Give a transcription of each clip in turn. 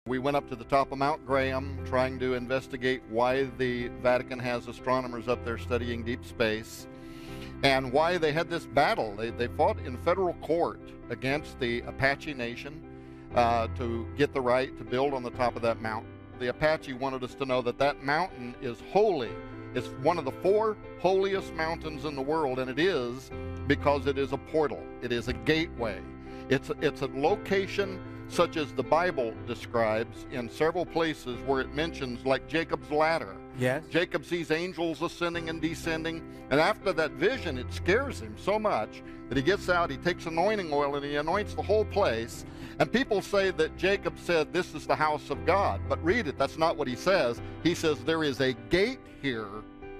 We went up to the top of Mount Graham trying to investigate why the Vatican has astronomers up there studying deep space and why they had this battle. They fought in federal court against the Apache Nation to get the right to build on the top of that mountain. The Apache wanted us to know that that mountain is holy. It's one of the 4 holiest mountains in the world, and it is because it is a portal. It is a gateway. It's a location such as the Bible describes in several places where it mentions, like Jacob's ladder. Yes. Jacob sees angels ascending and descending, and after that vision, it scares him so much that he gets out, he takes anointing oil, and he anoints the whole place. And people say that Jacob said, "This is the house of God." But read it, that's not what he says. He says, "There is a gate here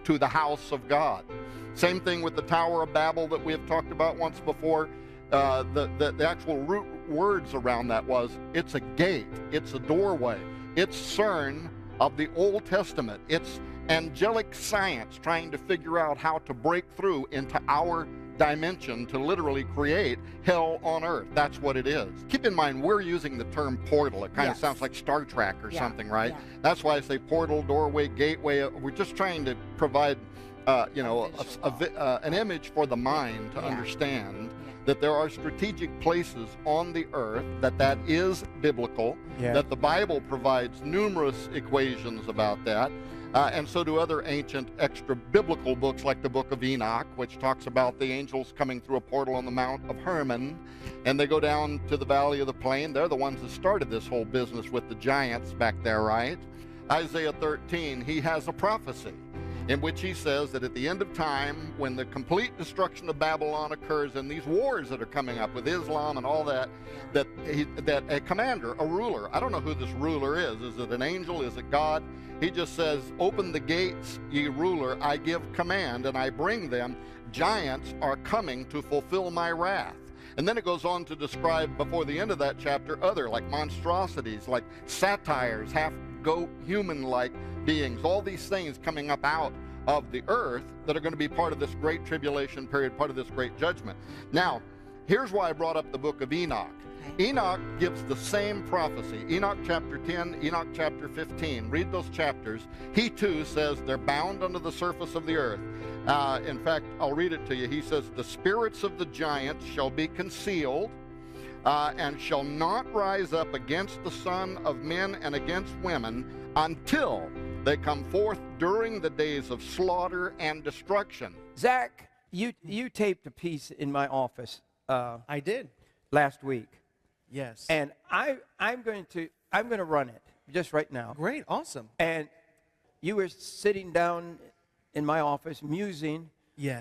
to the house of God." Same thing with the Tower of Babel that we have talked about once before. The actual root words around that was, it's a gate, it's a doorway, it's CERN of the Old Testament. It's angelic science trying to figure out how to break through into our dimension to literally create hell on earth. That's what it is. Keep in mind, we're using the term portal. It kind of sounds like Star Trek or something, right? Yeah. That's why I say portal, doorway, gateway. We're just trying to provide an image for the mind to understand that there are strategic places on the earth, that is biblical, that the Bible provides numerous equations about that, and so do other ancient extra-biblical books like the book of Enoch, which talks about the angels coming through a portal on the Mount of Hermon, and they go down to the Valley of the Plain. They're the ones that started this whole business with the giants back there, right? Isaiah 13, he has a prophecy in which he says that at the end of time, when the complete destruction of Babylon occurs and these wars that are coming up with Islam and all that, that a commander, a ruler, I don't know who this ruler is it an angel, is it God? He just says, "Open the gates, ye ruler, I give command, and I bring them. Giants are coming to fulfill my wrath." And then it goes on to describe, before the end of that chapter, other like monstrosities, like satyrs, half-goat, human-like beings, all these things coming up out of the earth that are going to be part of this great tribulation period, part of this great judgment. Now, here's why I brought up the book of Enoch. Enoch gives the same prophecy. Enoch chapter 10, Enoch chapter 15. Read those chapters. He too says they're bound under the surface of the earth. In fact, I'll read it to you. He says, "The spirits of the giants shall be concealed, and shall not rise up against the Son of Men and against women until they come forth during the days of slaughter and destruction." Zach, you taped a piece in my office. I did last week. Yes. And I'm going to run it just right now. Great, awesome. And you were sitting down in my office musing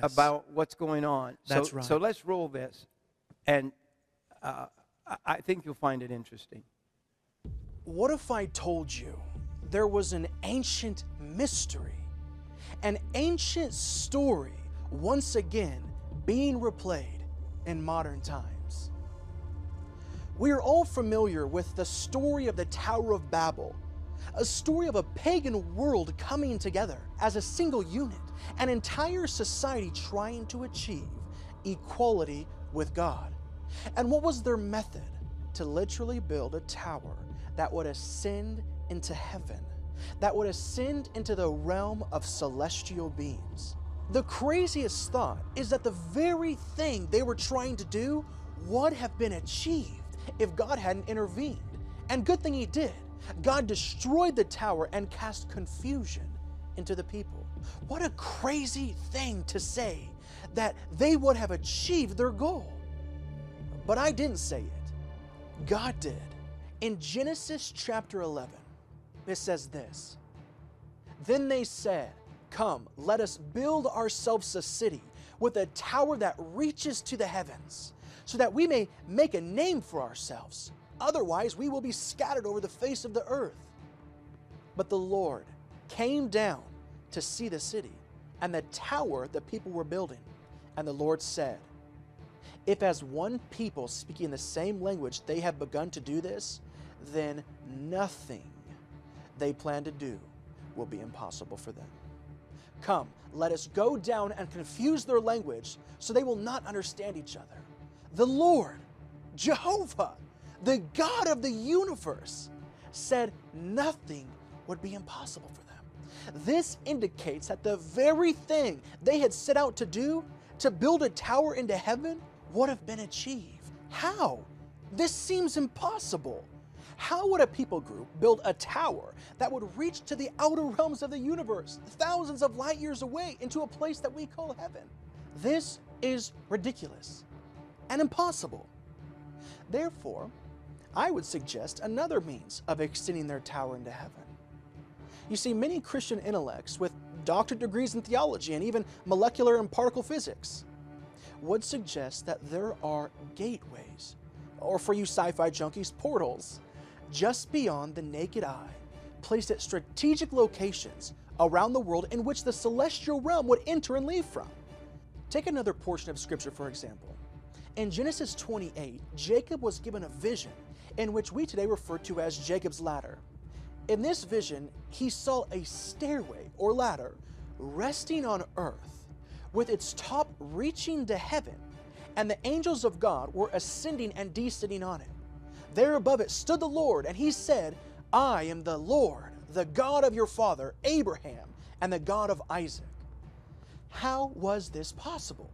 about what's going on. That's right. So let's roll this, and I think you'll find it interesting. What if I told you there was an ancient mystery, an ancient story once again being replayed in modern times? We are all familiar with the story of the Tower of Babel, a story of a pagan world coming together as a single unit, an entire society trying to achieve equality with God. And what was their method? To literally build a tower that would ascend into heaven, that would ascend into the realm of celestial beings. The craziest thought is that the very thing they were trying to do would have been achieved if God hadn't intervened. And good thing he did. God destroyed the tower and cast confusion into the people. What a crazy thing to say, that they would have achieved their goal. But I didn't say it. God did. In Genesis chapter 11, it says this: "Then they said, 'Come, let us build ourselves a city with a tower that reaches to the heavens, so that we may make a name for ourselves. Otherwise, we will be scattered over the face of the earth.' But the Lord came down to see the city and the tower the people were building. And the Lord said, 'If as one people speaking the same language they have begun to do this, then nothing they plan to do will be impossible for them. Come, let us go down and confuse their language, so they will not understand each other. The Lord, Jehovah, the God of the universe, said nothing would be impossible for them. This indicates that the very thing they had set out to do, to build a tower into heaven, would have been achieved. How? This seems impossible. How would a people group build a tower that would reach to the outer realms of the universe, thousands of light years away, into a place that we call heaven? This is ridiculous and impossible. Therefore, I would suggest another means of extending their tower into heaven. You see, many Christian intellects with doctorate degrees in theology and even molecular and particle physics would suggest that there are gateways, or for you sci-fi junkies, portals, just beyond the naked eye, placed at strategic locations around the world in which the celestial realm would enter and leave from. Take another portion of Scripture, for example. In Genesis 28, Jacob was given a vision in which we today refer to as Jacob's ladder. In this vision, he saw a stairway or ladder resting on earth with its top reaching to heaven, and the angels of God were ascending and descending on it. There above it stood the Lord, and he said, I am the Lord, the God of your father Abraham, and the God of Isaac. How was this possible?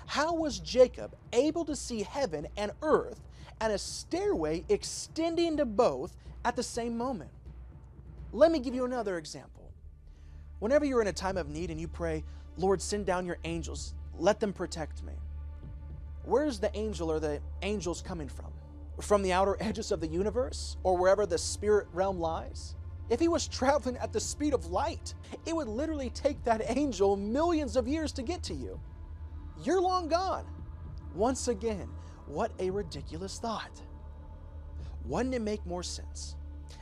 How was Jacob able to see heaven and earth and a stairway extending to both at the same moment? Let me give you another example. Whenever you're in a time of need and you pray, Lord, send down your angels, let them protect me. Where's the angel or the angels coming from? From the outer edges of the universe, or wherever the spirit realm lies? If he was traveling at the speed of light, it would literally take that angel millions of years to get to you. You're long gone. Once again, what a ridiculous thought. Wouldn't it make more sense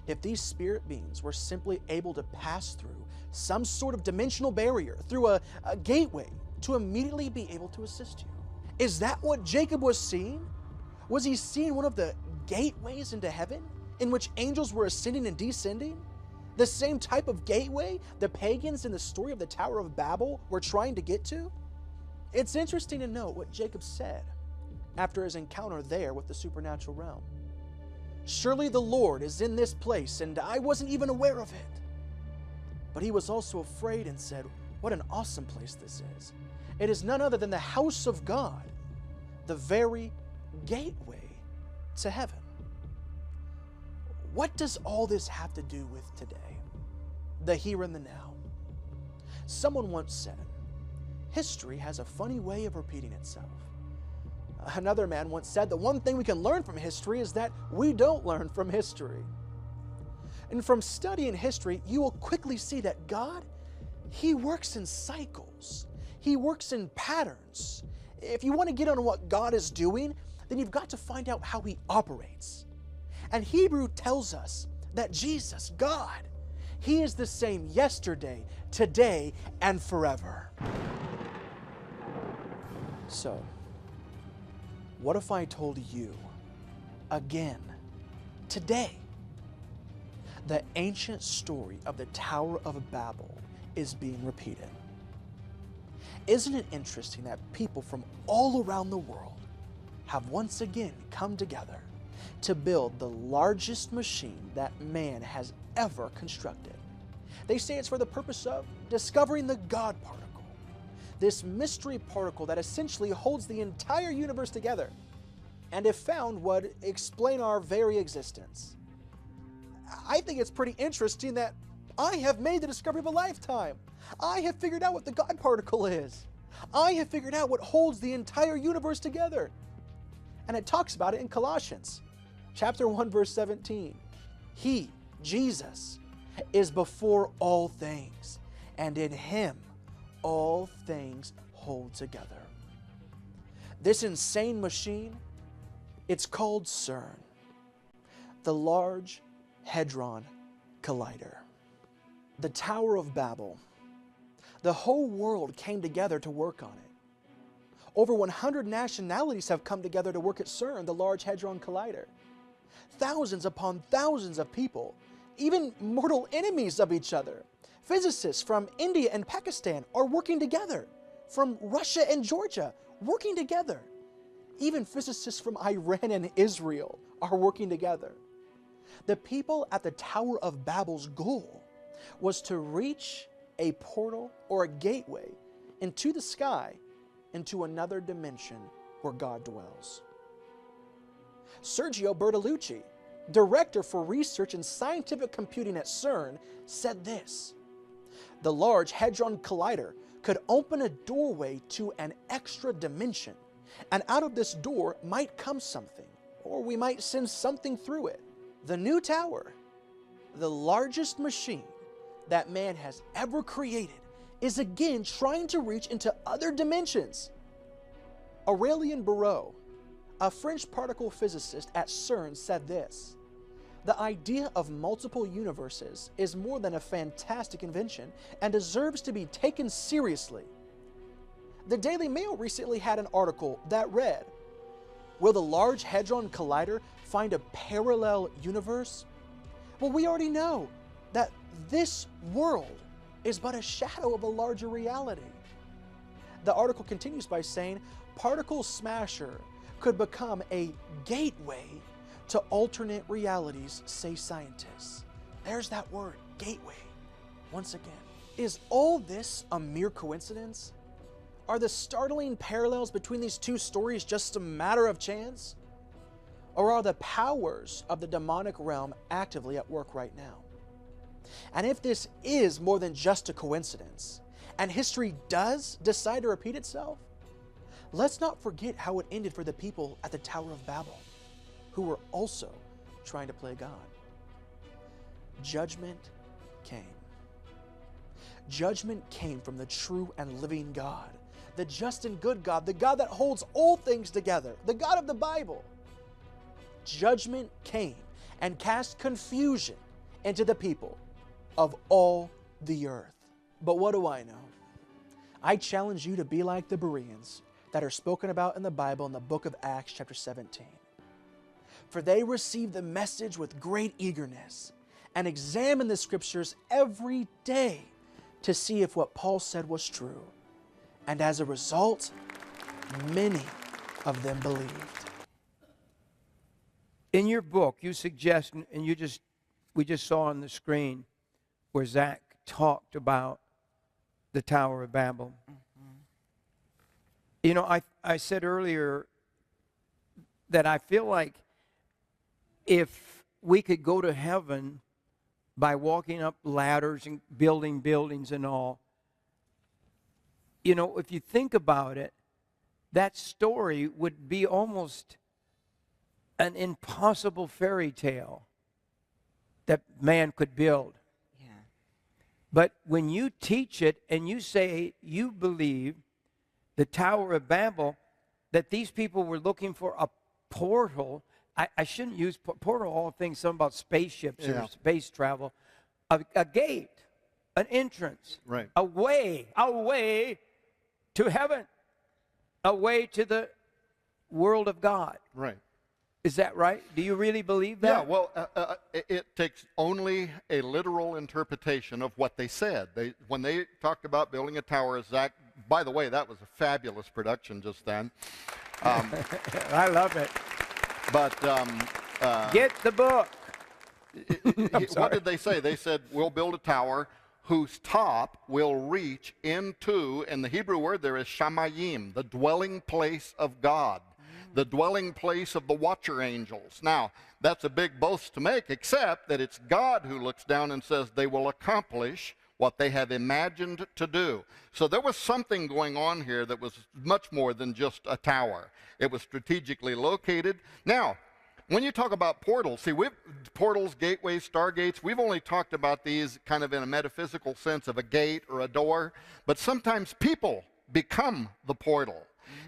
if these spirit beings were simply able to pass through some sort of dimensional barrier, through a gateway, to immediately be able to assist you? Is that what Jacob was seeing? Was he seeing one of the gateways into heaven in which angels were ascending and descending? The same type of gateway the pagans in the story of the Tower of Babel were trying to get to? It's interesting to note what Jacob said after his encounter there with the supernatural realm. Surely the Lord is in this place, and I wasn't even aware of it. But he was also afraid and said, what an awesome place this is. It is none other than the house of God, the very gateway to heaven. What does all this have to do with today? The here and the now. Someone once said, history has a funny way of repeating itself. Another man once said, the one thing we can learn from history is that we don't learn from history. And from studying history, you will quickly see that God, he works in cycles. He works in patterns. If you want to get on what God is doing, then you've got to find out how he operates. And Hebrew tells us that Jesus, God, he is the same yesterday, today, and forever. So, what if I told you again, today, the ancient story of the Tower of Babel is being repeated? Isn't it interesting that people from all around the world have once again come together to build the largest machine that man has ever constructed? They say it's for the purpose of discovering the God particle, this mystery particle that essentially holds the entire universe together, and if found would explain our very existence. I think it's pretty interesting that I have made the discovery of a lifetime. I have figured out what the God particle is. I have figured out what holds the entire universe together. And it talks about it in Colossians chapter 1, verse 17. He, Jesus, is before all things, and in him all things hold together. This insane machine, it's called CERN, the Large Hadron Collider. The Tower of Babel. The whole world came together to work on it. Over 100 nationalities have come together to work at CERN, the Large Hadron Collider. Thousands upon thousands of people, even mortal enemies of each other. Physicists from India and Pakistan are working together. From Russia and Georgia, working together. Even physicists from Iran and Israel are working together. The people at the Tower of Babel's goal was to reach a portal or a gateway into the sky, into another dimension where God dwells. Sergio Bertolucci, director for research and scientific computing at CERN, said this: "The Large Hadron Collider could open a doorway to an extra dimension, and out of this door might come something, or we might send something through it. The new tower, the largest machine that man has ever created, is again trying to reach into other dimensions." Aurélien Barraud, a French particle physicist at CERN, said this: "The idea of multiple universes is more than a fantastic invention and deserves to be taken seriously." The Daily Mail recently had an article that read, "Will the Large Hadron Collider find a parallel universe?" Well, we already know that this world is but a shadow of a larger reality. The article continues by saying, "Particle Smasher could become a gateway to alternate realities, say scientists." There's that word, gateway, once again. Is all this a mere coincidence? Are the startling parallels between these two stories just a matter of chance? Or are the powers of the demonic realm actively at work right now? And if this is more than just a coincidence, and history does decide to repeat itself, let's not forget how it ended for the people at the Tower of Babel, who were also trying to play God. Judgment came. Judgment came from the true and living God, the just and good God, the God that holds all things together, the God of the Bible. Judgment came and cast confusion into the people of all the earth. But what do I know? I challenge you to be like the Bereans that are spoken about in the Bible in the book of Acts chapter 17. For they received the message with great eagerness and examined the scriptures every day to see if what Paul said was true. And as a result, many of them believed. In your book, you suggest, and we just saw on the screen where Zach talked about the Tower of Babel. Mm-hmm. You know, I said earlier that I feel like if we could go to heaven by walking up ladders and building buildings and all, you know, if you think about it, that story would be almost an impossible fairy tale that man could build. Yeah. But when you teach it and you say you believe the Tower of Babel, that these people were looking for a portal, I shouldn't use portal, all things, something about spaceships or space travel, a gate, an entrance, right, a way to heaven, a way to the world of God. Right. Is that right? Do you really believe that? Yeah, well, it takes only a literal interpretation of what they said. When they talked about building a tower, Zach, by the way, that was a fabulous production just then. I love it. But get the book. What did they say? They said, we'll build a tower whose top will reach into, and the Hebrew word there is shamayim, the dwelling place of God, the dwelling place of the watcher angels. Now, that's a big boast to make, except that it's God who looks down and says they will accomplish what they have imagined to do. So there was something going on here that was much more than just a tower. It was strategically located. Now, when you talk about portals, see, portals, gateways, stargates, we've only talked about these kind of in a metaphysical sense of a gate or a door, but sometimes people become the portal.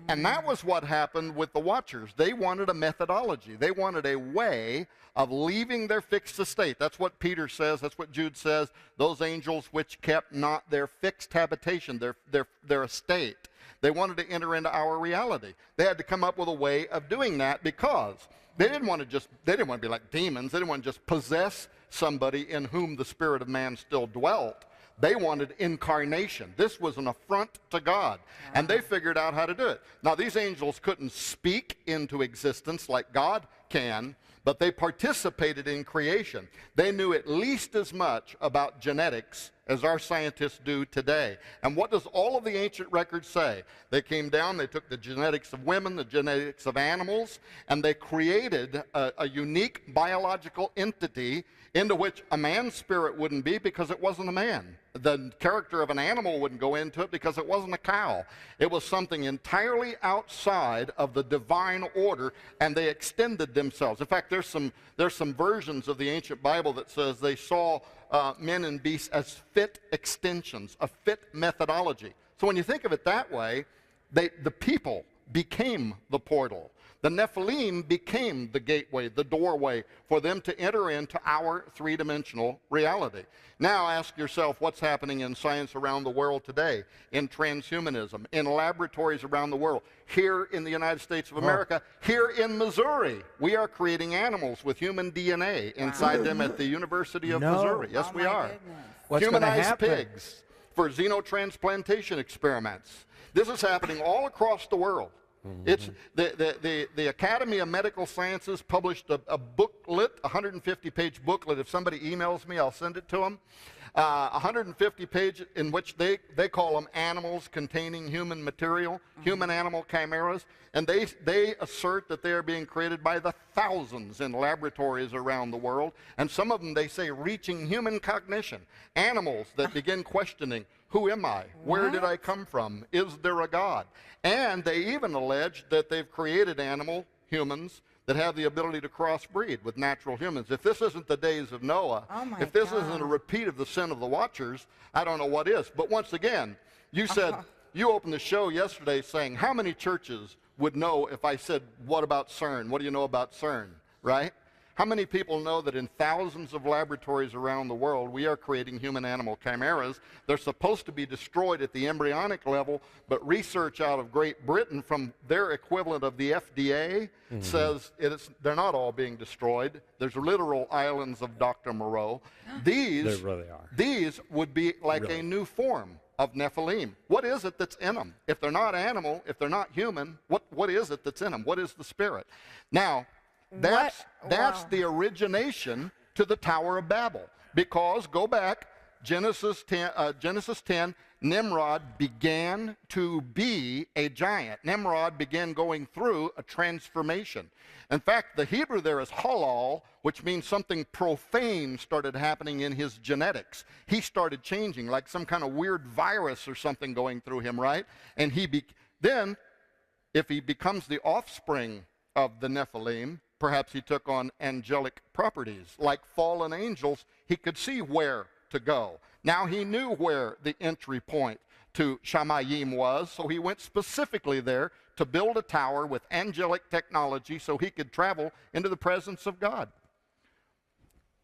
And that was what happened with the Watchers. They wanted a methodology. They wanted a way of leaving their fixed estate. That's what Peter says. That's what Jude says. Those angels which kept not their fixed habitation, their estate. They wanted to enter into our reality. They had to come up with a way of doing that because they didn't want to be like demons. They didn't want to just possess somebody in whom the spirit of man still dwelt. They wanted incarnation. This was an affront to God, and they figured out how to do it. Now, these angels couldn't speak into existence like God can, but they participated in creation. They knew at least as much about genetics as our scientists do today. And what does all of the ancient records say? They came down, they took the genetics of women, the genetics of animals, and they created a unique biological entity into which a man's spirit wouldn't be because it wasn't a man. The character of an animal wouldn't go into it because it wasn't a cow. It was something entirely outside of the divine order, and they extended themselves. In fact, there's some versions of the ancient Bible that says they saw men and beasts as fit extensions, a fit methodology. So when you think of it that way, the people became the portal. The Nephilim became the gateway, the doorway for them to enter into our three-dimensional reality. Now ask yourself what's happening in science around the world today, in transhumanism, in laboratories around the world. Here in the United States of America, here in Missouri, we are creating animals with human DNA inside them at the University of Missouri. Yes, we are. Humanized pigs for xenotransplantation experiments. This is happening all across the world. It's the Academy of Medical Sciences published a booklet, 150-page booklet. If somebody emails me, I'll send it to them. 150-page in which they call them animals containing human material, human-animal chimeras, and they assert that they are being created by the thousands in laboratories around the world, and some of them, they say, reaching human cognition. Animals that begin questioning, who am I? Where did I come from? Is there a God? And they even allege that they've created humans, that have the ability to crossbreed with natural humans. If this isn't the days of Noah, if this isn't a repeat of the sin of the watchers, I don't know what is. But once again, you said, you opened the show yesterday saying, how many churches would know if I said, what about CERN? What do you know about CERN, right? How many people know that in thousands of laboratories around the world, we are creating human-animal chimeras? They're supposed to be destroyed at the embryonic level, but research out of Great Britain from their equivalent of the FDA says they're not all being destroyed. There's literal islands of Dr. Moreau. These really are. These would be like a new form of Nephilim. What is it that's in them? If they're not animal, if they're not human, what is it that's in them? What is the spirit? Now, that's the origination to the Tower of Babel. Because, go back, Genesis 10, Nimrod began to be a giant. Nimrod began going through a transformation. In fact, the Hebrew there is halal, which means something profane started happening in his genetics. He started changing, like some kind of weird virus or something going through him, right? And then, if he becomes the offspring of the Nephilim, perhaps he took on angelic properties. Like fallen angels, he could see where to go. Now he knew where the entry point to Shamayim was, so he went specifically there to build a tower with angelic technology so he could travel into the presence of God.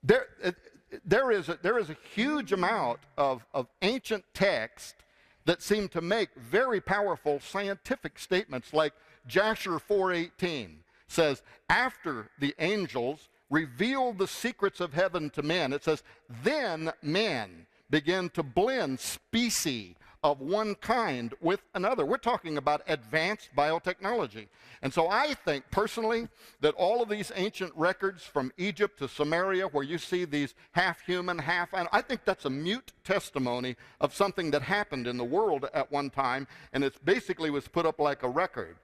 There is a huge amount of ancient text that seem to make very powerful scientific statements, like Jasher 4:18. Says, after the angels revealed the secrets of heaven to men, it says, then men began to blend species of one kind with another. We're talking about advanced biotechnology. And so I think personally that all of these ancient records from Egypt to Samaria, where you see these half human, half animal, I think that's a mute testimony of something that happened in the world at one time, and it basically was put up like a record.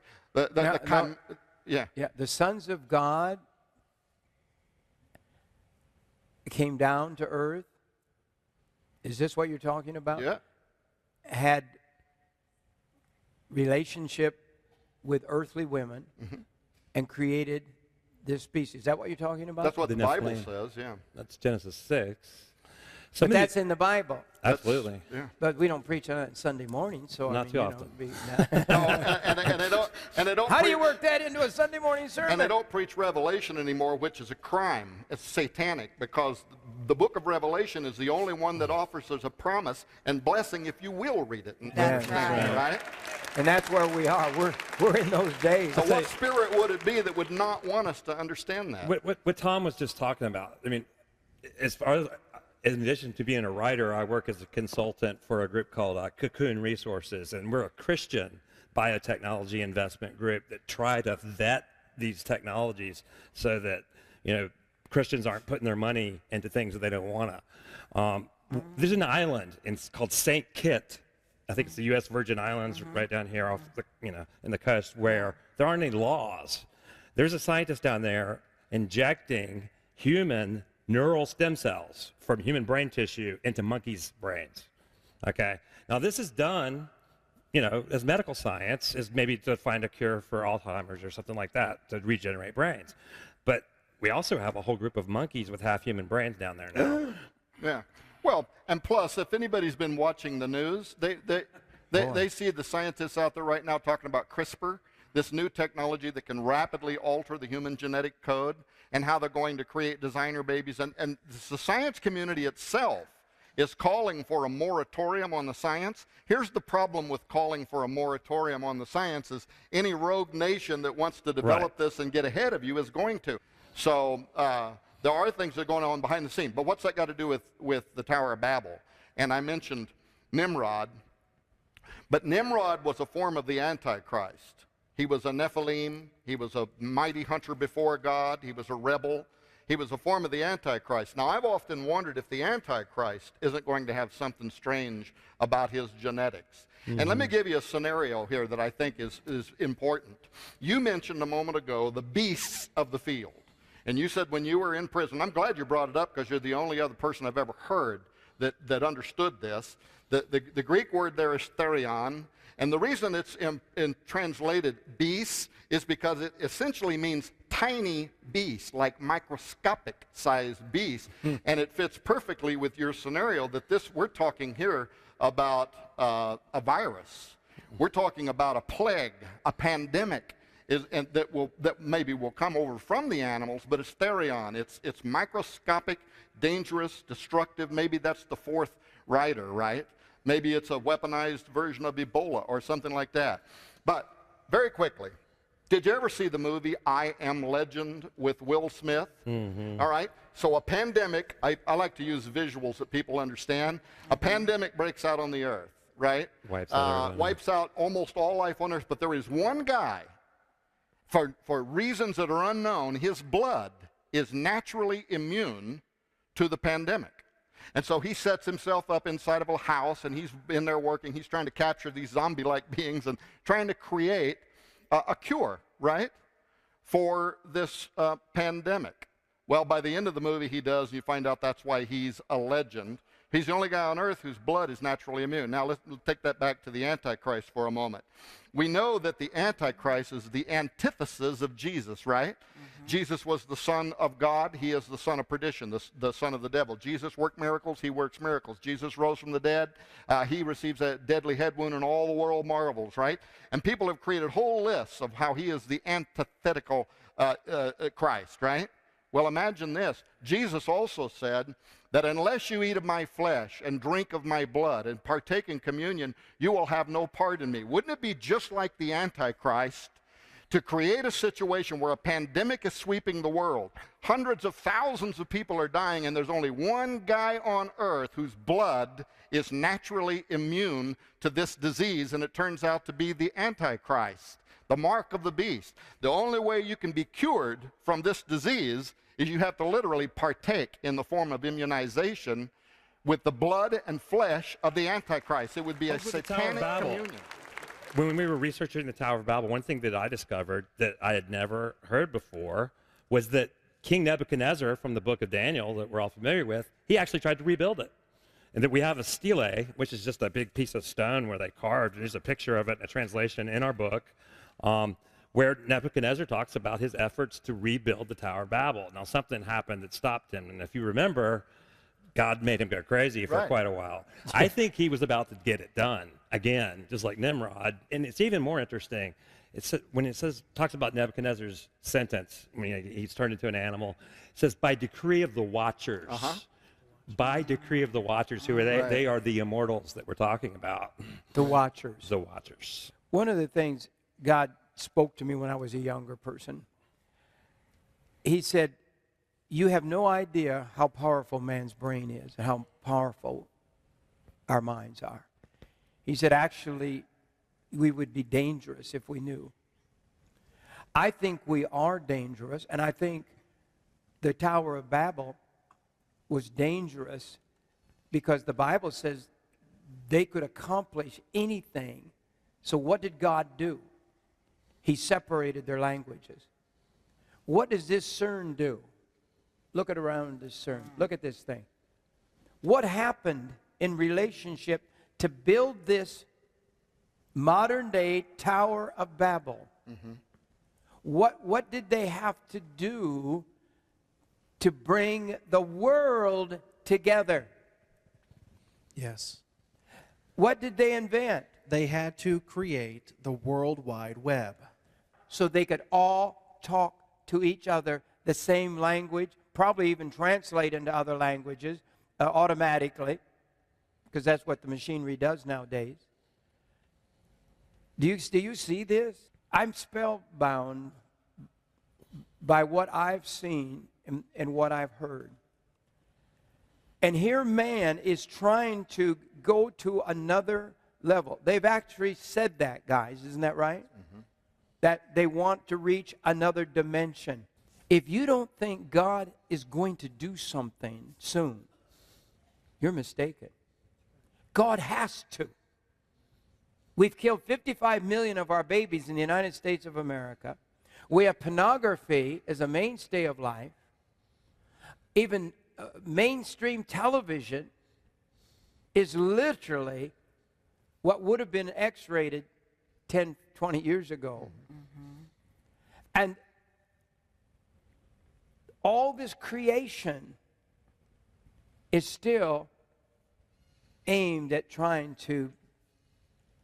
Yeah, the sons of God came down to earth. Is this what you're talking about? Yeah. Had relationship with earthly women and created this species. Is that what you're talking about? That's what the Bible says, yeah. That's Genesis 6. But that's in the Bible. Absolutely. Yeah. But we don't preach on it Sunday morning, so Not too often. How do you work that into a Sunday morning sermon? And they don't preach Revelation anymore, which is a crime. It's satanic, because the book of Revelation is the only one that offers us a promise and blessing if you will read it and understand it, right? And that's where we are. We're in those days. So what spirit would it be that would not want us to understand that? What Tom was just talking about, I mean, as far as, in addition to being a writer, I work as a consultant for a group called Cocoon Resources, and we're a Christian biotechnology investment group that try to vet these technologies so that Christians aren't putting their money into things that they don't want to. There's an island called St. Kitts. I think it's the U.S. Virgin Islands, right down here off the, in the coast, where there aren't any laws. There's a scientist down there injecting human neural stem cells from human brain tissue into monkeys' brains. Okay. Now this is done, as medical science, is maybe to find a cure for Alzheimer's or something like that, to regenerate brains. But we also have a whole group of monkeys with half human brains down there now. Yeah. Well, and plus, if anybody's been watching the news, they see the scientists out there right now talking about CRISPR, this new technology that can rapidly alter the human genetic code, and how they're going to create designer babies. And the science community itself is calling for a moratorium on the science. Here's the problem with calling for a moratorium on the science is any rogue nation that wants to develop this and get ahead of you is going to. So there are things that are going on behind the scene. But what's that got to do with the Tower of Babel? And I mentioned Nimrod. But Nimrod was a form of the Antichrist. He was a Nephilim. He was a mighty hunter before God. He was a rebel. He was a form of the Antichrist. Now, I've often wondered if the Antichrist isn't going to have something strange about his genetics. And let me give you a scenario here that I think is important. You mentioned a moment ago the beasts of the field. And you said when you were in prison, I'm glad you brought it up because you're the only other person I've ever heard that understood this. The Greek word there is therion. And the reason it's in translated beasts is because it essentially means tiny beasts, like microscopic sized beasts. And it fits perfectly with your scenario that we're talking here about a virus. We're talking about a plague, a pandemic, and that maybe will come over from the animals, but it's therion. It's microscopic, dangerous, destructive. Maybe that's the fourth rider, right? Maybe it's a weaponized version of Ebola or something like that. But very quickly, did you ever see the movie I Am Legend with Will Smith? All right. So a pandemic, I like to use visuals that people understand. A pandemic breaks out on the earth, right? Wipes out almost all life on earth. But there is one guy, for reasons that are unknown, his blood is naturally immune to the pandemic. And so he sets himself up inside of a house, and he's in there working. He's trying to capture these zombie-like beings and trying to create a cure, right, for this pandemic. Well, by the end of the movie, he does, and you find out that's why he's a legend. He's the only guy on earth whose blood is naturally immune. Now, let's take that back to the Antichrist for a moment. We know that the Antichrist is the antithesis of Jesus, right? Jesus was the Son of God. He is the son of perdition, the son of the devil. Jesus worked miracles. He works miracles. Jesus rose from the dead. He receives a deadly head wound, and all the world marvels, right? And people have created whole lists of how he is the antithetical Christ, right? Well, imagine this. Jesus also said that unless you eat of my flesh and drink of my blood and partake in communion, you will have no part in me. Wouldn't it be just like the Antichrist to create a situation where a pandemic is sweeping the world? Hundreds of thousands of people are dying, and there's only one guy on earth whose blood is naturally immune to this disease, and it turns out to be the Antichrist, the mark of the beast. The only way you can be cured from this disease is you have to literally partake in the form of immunization with the blood and flesh of the Antichrist. It would be a satanic communion. When we were researching the Tower of Babel, one thing that I discovered that I had never heard before was that King Nebuchadnezzar from the book of Daniel that we're all familiar with, he actually tried to rebuild it. And that we have a stele, which is just a big piece of stone where they carved. There's a picture of it, a translation in our book, where Nebuchadnezzar talks about his efforts to rebuild the Tower of Babel. Now, something happened that stopped him, and if you remember, God made him go crazy for quite a while. I think he was about to get it done again, just like Nimrod. And it's even more interesting. When it talks about Nebuchadnezzar's sentence, I mean, he's turned into an animal. It says, by decree of the watchers. By decree of the watchers. Who are they? They are the immortals that we're talking about. The watchers. The watchers. One of the things God spoke to me when I was a younger person, he said, you have no idea how powerful man's brain is and how powerful our minds are. He said, actually, we would be dangerous if we knew. I think we are dangerous, and I think the Tower of Babel was dangerous because the Bible says they could accomplish anything. So what did God do? He separated their languages. What does this CERN do? Look at around this CERN. Look at this thing. What happened in relationship to build this modern-day Tower of Babel? Mm-hmm. What did they have to do to bring the world together? Yes. What did they invent? They had to create the World Wide Web. So they could all talk to each other the same language, probably even translate into other languages automatically, because that's what the machinery does nowadays. Do you see this? I'm spellbound by what I've seen and what I've heard. And here man is trying to go to another level. They've actually said that, guys. Isn't that right? Mm-hmm. That they want to reach another dimension. If you don't think God is going to do something soon, you're mistaken. God has to. We've killed 55 million of our babies in the United States of America. We have pornography as a mainstay of life. Even mainstream television is literally what would have been X-rated 10, 20 years ago. Mm-hmm. And all this creation is still aimed at trying to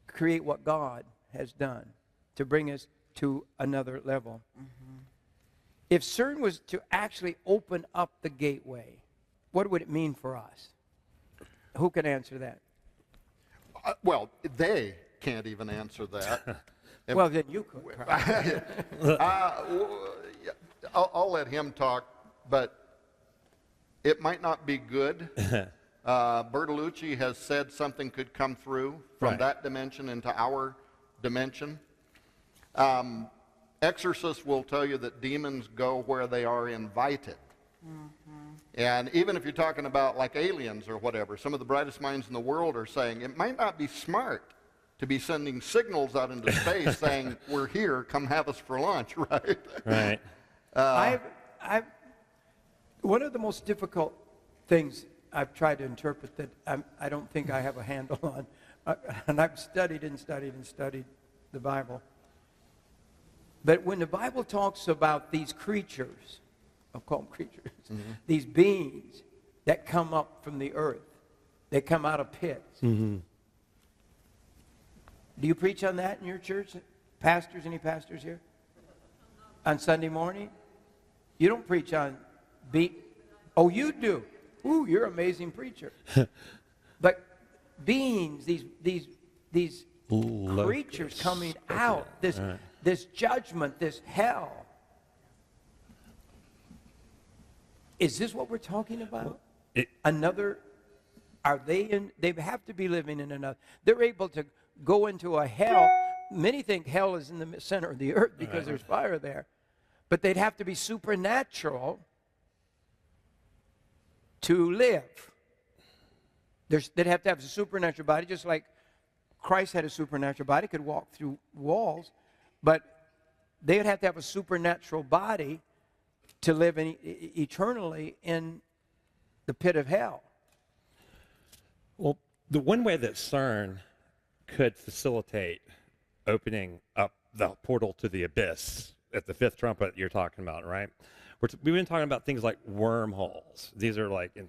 create what God has done to bring us to another level. Mm-hmm. If CERN was to actually open up the gateway, what would it mean for us? Who can answer that? Well, they can't even answer that. Well, then you could. I'll let him talk, but it might not be good. Bertolucci has said something could come through from that dimension into our dimension. Exorcists will tell you that demons go where they are invited. Mm-hmm. And even if you're talking about like aliens or whatever, some of the brightest minds in the world are saying it might not be smart to be sending signals out into space saying, we're here, come have us for lunch, right? Right. One of the most difficult things I've tried to interpret that I don't think I have a handle on, and I've studied and studied and studied the Bible. But when the Bible talks about these creatures, I'll call them creatures, mm-hmm. these beings that come up from the earth, they come out of pits. Mm-hmm. Do you preach on that in your church? Pastors, any pastors here? On Sunday morning? You don't preach on Oh, you do. Ooh, you're an amazing preacher. But beings, these creatures coming out, this judgment, this hell. Is this what we're talking about? They have to be living in another. They're able to go into a hell. Many think hell is in the center of the earth because there's fire there. But they'd have to be supernatural to live. They'd have to have a supernatural body, just like Christ had a supernatural body, could walk through walls, but they would have to have a supernatural body to live eternally in the pit of hell. Well, the one way that CERN could facilitate opening up the portal to the abyss at the fifth trumpet you're talking about, right? We've been talking about things like wormholes. These are like in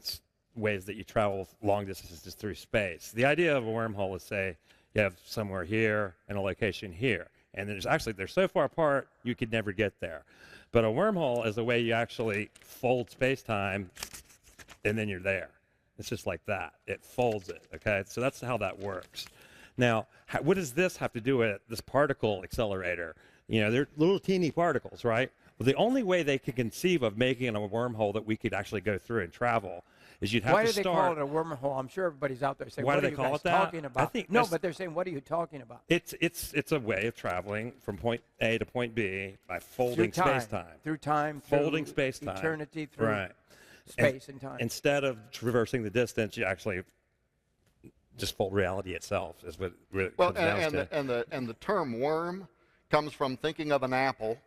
ways that you travel long distances through space. The idea of a wormhole is, say, you have somewhere here and a location here. And they're so far apart, you could never get there. But a wormhole is a way you actually fold space-time, and then you're there. It's just like that. It folds it, okay? So that's how that works. Now, what does this have to do with this particle accelerator? You know, they're little teeny particles, right? Well, the only way they could conceive of making a wormhole that we could actually go through and travel is you'd have Why to do they start. call it a wormhole? I'm sure everybody's out there saying, Why what do are they you call guys it that? talking I about? think No, that's- but they're saying, what are you talking about? It's a way of traveling from point A to point B by folding Through time, space-time. through time, Folding through space-time. eternity, through Right. space and time. Instead of traversing the distance, you actually just fold reality itself is what it Well, comes down to. and the term worm comes from thinking of an apple.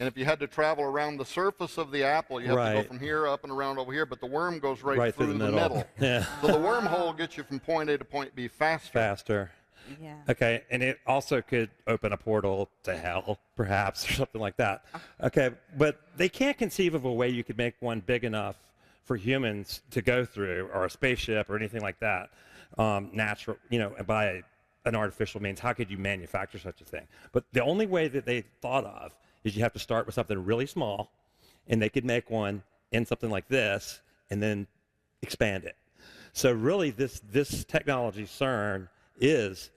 And if you had to travel around the surface of the apple, you have to go Right. from here up and around over here, but the worm goes Right through the middle. Yeah. So the wormhole gets you from point A to point B faster. Faster. Yeah. Okay, and it also could open a portal to hell, perhaps, or something like that. Okay, but they can't conceive of a way you could make one big enough for humans to go through, or a spaceship, or anything like that. Natural, by an artificial means. How could you manufacture such a thing? But the only way that they thought of is you have to start with something really small, and they could make one in something like this, and then expand it. So really, this technology, CERN, is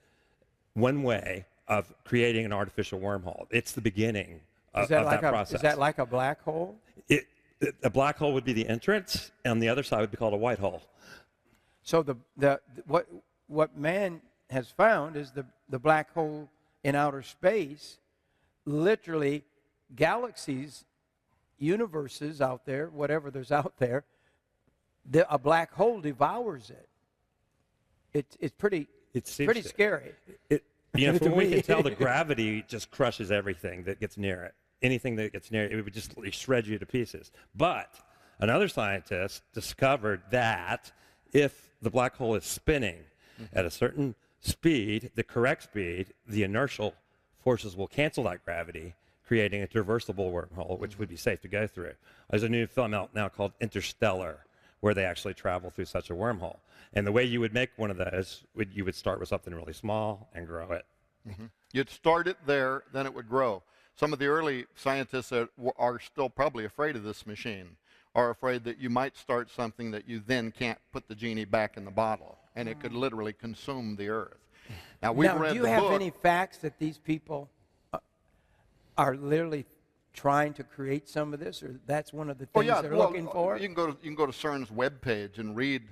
one way of creating an artificial wormhole. It's the beginning of that process. Is that like a black hole? A black hole would be the entrance, and on the other side would be called a white hole. So what man has found is the black hole in outer space, literally galaxies, universes out there, whatever there's out there, a black hole devours it. It's pretty scary. From To what we me. can tell, the gravity just crushes everything that gets near it. Anything that gets near it, it would just shred you to pieces. But another scientist discovered that if the black hole is spinning at a certain speed, the correct speed, the inertial forces will cancel that gravity, creating a traversable wormhole, which would be safe to go through. There's a new film out now called Interstellar, where they actually travel through such a wormhole. And the way you would make one of those, you would start with something really small and grow it. You'd start it there, then it would grow. Some of the early scientists that are still probably afraid of this machine are afraid that you might start something that you then can't put the genie back in the bottle, and it could literally consume the earth. Now, we've read do you the have book. any facts that these people are literally trying to create some of this, or that's one of the things they're looking for? You can go to CERN's webpage and read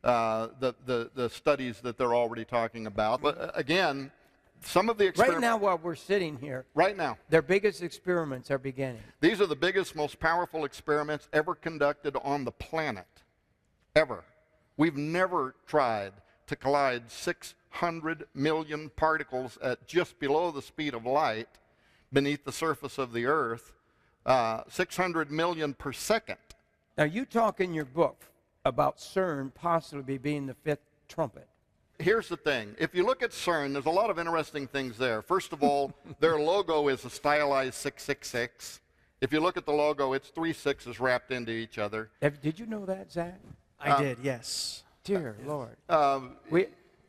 the studies that they're already talking about. But again, some of the experiments... Right now, while we're sitting here, Right now. their biggest experiments are beginning. These are the biggest, most powerful experiments ever conducted on the planet. Ever. We've never tried to collide 600 million particles at just below the speed of light beneath the surface of the Earth, 600 million per second. Now, you talk in your book about CERN possibly being the fifth trumpet. Here's the thing. If you look at CERN, there's a lot of interesting things there. First of all, their logo is a stylized 666. If you look at the logo, it's 3 sixes wrapped into each other. Did you know that, Zach? I did, yes. Dear Lord. Um,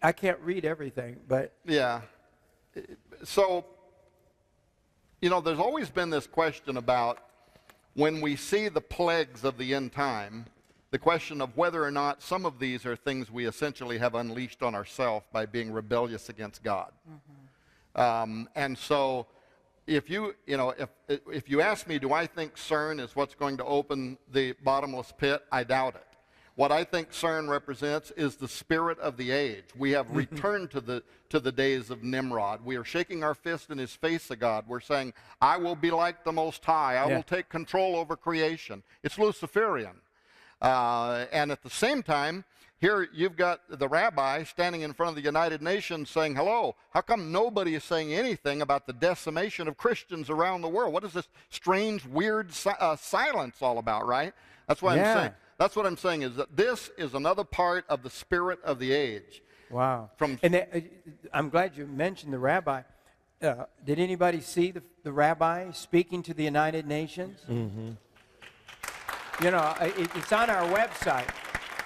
I can't read everything, but... Yeah. So, there's always been this question about when we see the plagues of the end time, the question of whether or not some of these are things we essentially have unleashed on ourselves by being rebellious against God. And so, if you ask me, do I think CERN is what's going to open the bottomless pit? I doubt it. What I think CERN represents is the spirit of the age. We have returned to the days of Nimrod. We are shaking our fist in his face of God. We're saying, I will be like the Most High. I will take control over creation. It's Luciferian. And at the same time, here you've got the rabbi standing in front of the United Nations saying, hello, how come nobody is saying anything about the decimation of Christians around the world? What is this strange, weird silence all about, right? That's what I'm saying. That's what I'm saying, is that this is another part of the spirit of the age. Wow. I'm glad you mentioned the rabbi. Did anybody see the rabbi speaking to the United Nations? Mm-hmm. It's on our website.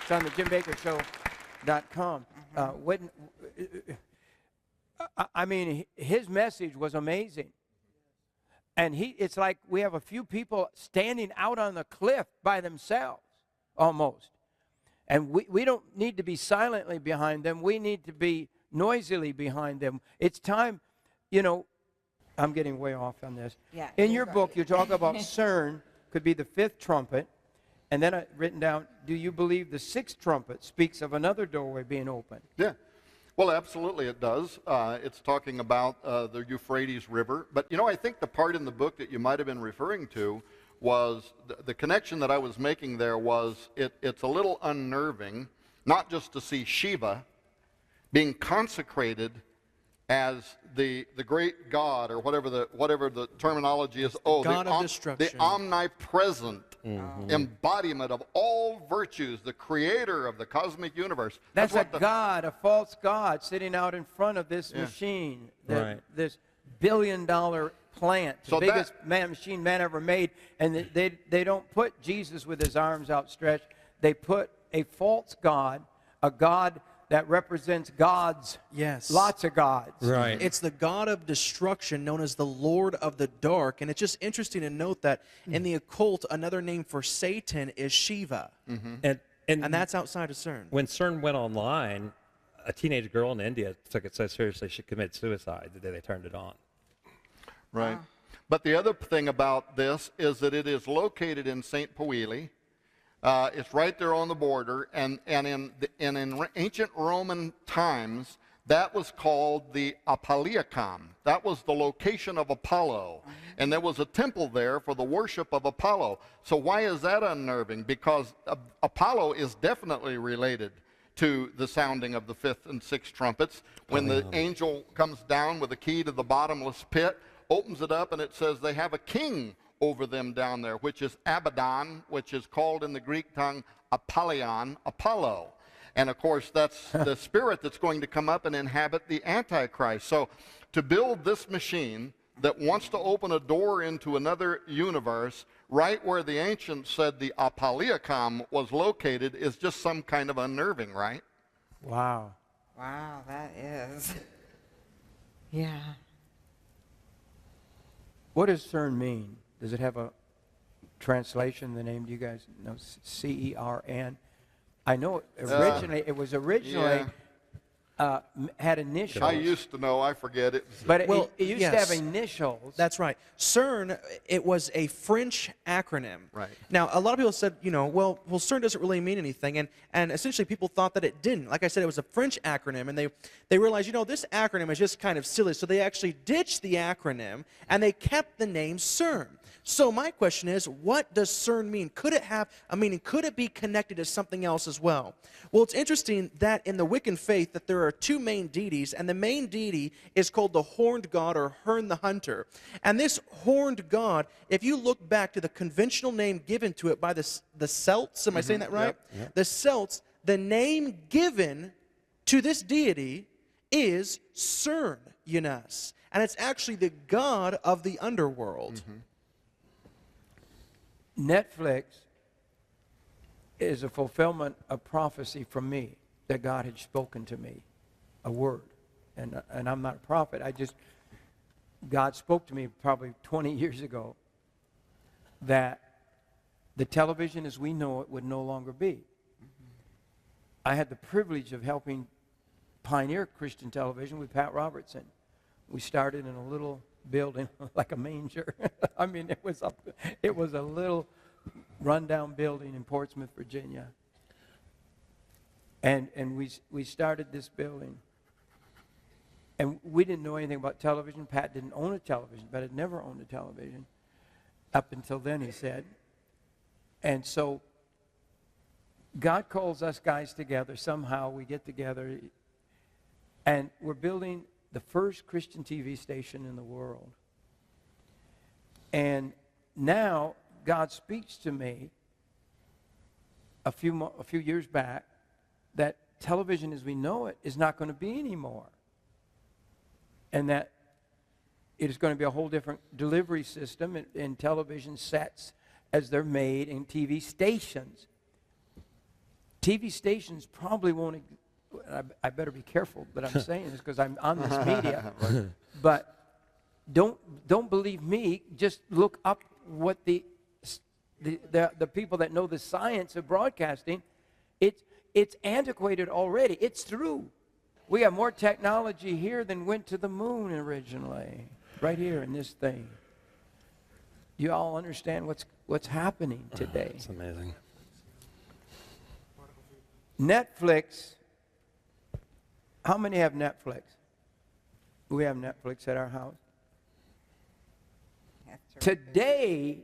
It's on the JimBakkerShow.com. His message was amazing. And it's like we have a few people standing out on the cliff by themselves, almost. And we don't need to be silently behind them. We need to be noisily behind them. It's time, I'm getting way off on this. Yeah, In you're your right. book, you talk about CERN could be the fifth trumpet. And then I written down, do you believe the sixth trumpet speaks of another doorway being opened? Yeah. Well, absolutely it does. It's talking about the Euphrates River. But, you know, I think the part in the book that you might have been referring to was the connection that I was making there was it's a little unnerving, not just to see Shiva being consecrated as the great God, or whatever the terminology is. God of destruction. The omnipresent embodiment of all virtues, the creator of the cosmic universe. That's what a God, a false God, sitting out in front of this machine, this billion-dollar plant, the So biggest machine man ever made. And they don't put Jesus with his arms outstretched. They put a false God, a God that represents gods, Yes. lots of gods. Right. It's the God of destruction known as the Lord of the Dark. And it's just interesting to note that in the occult, another name for Satan is Shiva. And that's outside of CERN. when CERN went online, a teenage girl in India took it so seriously she committed suicide the day they turned it on. Right. But the other thing about this is that it is located in St. Puili. It's right there on the border, and in ancient Roman times, that was called the Apolliacum. That was the location of Apollo, and there was a temple there for the worship of Apollo. So why is that unnerving? Because Apollo is definitely related to the sounding of the fifth and sixth trumpets. When the angel comes down with a key to the bottomless pit, opens it up, and it says they have a king over them down there, which is Abaddon, which is called in the Greek tongue Apollyon, Apollo. And of course, that's the spirit that's going to come up and inhabit the Antichrist. So to build this machine that wants to open a door into another universe, right where the ancients said the Apolliacum was located, is just some kind of unnerving, right? Wow. Wow, that is. Yeah. What does CERN mean? Does it have a translation, the name? Do you guys know? CERN? I know it was originally had initials. I used to know, I forget it. But it Well, used to yes. have initials. That's right. CERN, it was a French acronym. Right. Now, a lot of people said, well, CERN doesn't really mean anything, and essentially people thought that it didn't. Like I said, it was a French acronym, and they realized, this acronym is just kind of silly, so they actually ditched the acronym, and they kept the name CERN. So my question is, what does CERN mean? Could it have a meaning? Could it be connected to something else as well? Well, it's interesting that in the Wiccan faith that there are two main deities, and the main deity is called the horned god, or Herne the Hunter. And this horned god, if you look back to the conventional name given to it by the Celts, am I saying that right? Yep. The Celts, the name given to this deity is CERN, Eunice. And it's actually the god of the underworld. Netflix is a fulfillment of prophecy from me that God had spoken to me, a word. And I'm not a prophet. God spoke to me probably 20 years ago that the television as we know it would no longer be. I had the privilege of helping pioneer Christian television with Pat Robertson. We started in a little building like a manger. I mean, it was a little rundown building in Portsmouth, Virginia. And we started this building. And we didn't know anything about television. Pat didn't own a television. Pat had never owned a television. Up until then, he said. And so God calls us guys together. Somehow we get together. And we're building the first Christian TV station in the world. And now God speaks to me a few years back that television as we know it is not going to be anymore. And that it is going to be a whole different delivery system in television sets as they're made in TV stations. TV stations probably won't I better be careful that I'm saying this because I'm on this media. But don't believe me. Just look up what the people that know the science of broadcasting. It's antiquated already. It's through. We have more technology here than went to the moon originally. right here in this thing. You all understand what's happening today? It's amazing. Netflix. How many have Netflix? We have Netflix at our house. Today,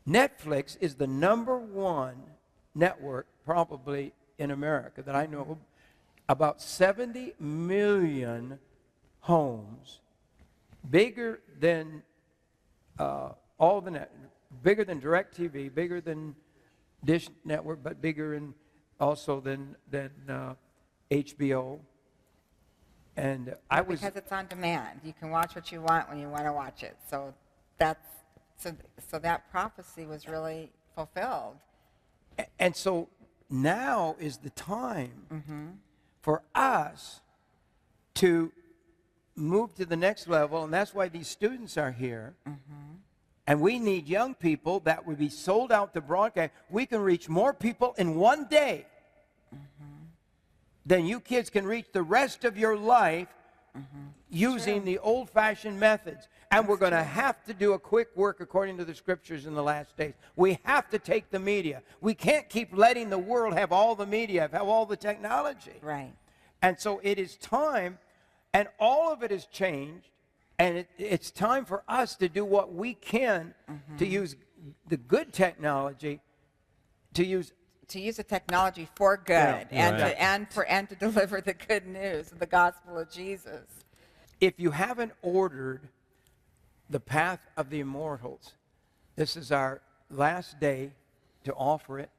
Netflix is the #1 network probably in America that I know of. About 70 million homes, bigger than all the bigger than DirecTV, bigger than Dish Network, but bigger and also than HBO. And because it's on demand. You can watch what you want when you want to watch it. So that prophecy was really fulfilled. And so now is the time for us to move to the next level, and that's why these students are here. And we need young people that would be sold out to broadcast. We can reach more people in one day than you kids can reach the rest of your life using the old-fashioned methods. And we're going to have to do a quick work according to the scriptures in the last days. We have to take the media. We can't keep letting the world have all the media, have all the technology. Right. And so it is time, and all of it has changed, and it's time for us to do what we can to use the good technology, to use the technology for good, and to deliver the good news of the gospel of Jesus. If you haven't ordered The Path of the Immortals, this is our last day to offer it.